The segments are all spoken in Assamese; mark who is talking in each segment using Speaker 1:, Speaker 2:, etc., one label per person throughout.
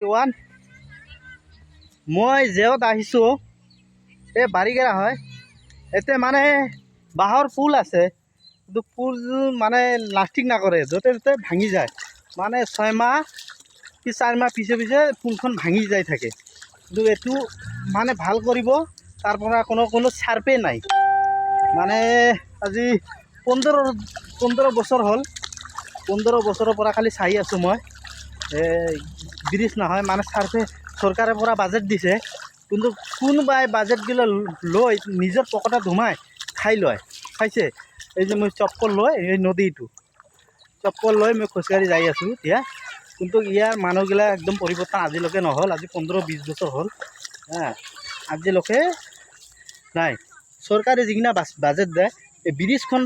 Speaker 1: ওৱান মই জেওত আহিছোঁ। এই বাৰিগেৰা হয়। এতে মানে বাঁহৰ পুল আছে, কিন্তু পুল মানে লাষ্টিং নকৰে, য'তে ত'তে ভাঙি যায়। মানে 6 মাহ কি 4 মাহ পিছে পিছে পুলখন ভাঙি যাই থাকে। কিন্তু এইটো মানে ভাল কৰিব তাৰ পৰা কোনো চাৰ্পে নাই। মানে আজি 15 বছৰ হ'ল। 15 বছৰৰ পৰা খালি চাই আছোঁ মই। ব্ৰিজ নহয় মানে চাৰ্ভে চৰকাৰৰ পৰা বাজেট দিছে, কিন্তু কোনোবাই বাজেটগিলা লৈ নিজৰ পকেটত সোমাই খাই লয়। খাইছে। এই যে মই চপ্পল লৈ এই নদীটো চপ্পল লৈ মই খোজকাঢ়ি যাই আছোঁ এতিয়া, কিন্তু ইয়াৰ মানুহগিলা একদম পৰিৱৰ্তন আজিলৈকে নহ'ল। আজি 15-20 বছৰ হ'ল, আজিলৈকে নাই। চৰকাৰে যিগিনা বাজেট দিয়ে, এই ব্ৰিজখন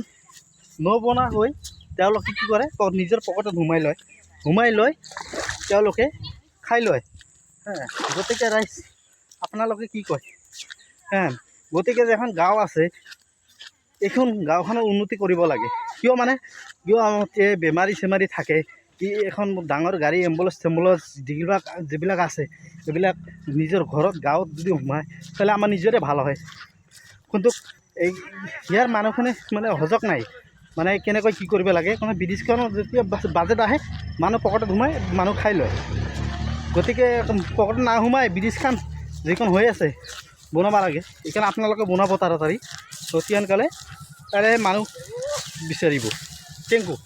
Speaker 1: নবনা হৈ তেওঁলোকে কি কৰে, নিজৰ পকেটত সোমাই লৈ তেওঁলোকে খাই লয়। গতিকে ৰাইজ আপোনালোকে কি কয়? গতিকে যে এখন গাঁও আছে, এইখন গাঁওখনৰ উন্নতি কৰিব লাগে। কিয় বেমাৰী চেমাৰী থাকে, এখন ডাঙৰ গাড়ী এম্বুলেঞ্চ যিবিলাক আছে, এইবিলাক নিজৰ ঘৰত গাঁৱত যদি সোমায় তাহলে আমাৰ নিজৰে ভাল হয়। কিন্তু ইয়াৰ মানুহখিনি মানে সজাগ নাই, মানে কেনেকৈ কি কৰিব লাগে। মানে ব্ৰিজখনত যেতিয়া বাজেট আহে মানুহ পকেটত সোমাই মানুহ খাই লয়। গতিকে পকেটত নাসোমাই ব্ৰিজখন যিখন হৈ আছে বনাব লাগে। এইকাৰণে আপোনালোকে বনাব তাড়াতাড়ি, অতি সোনকালে তাৰে মানুহ বিচাৰিব। Thank U.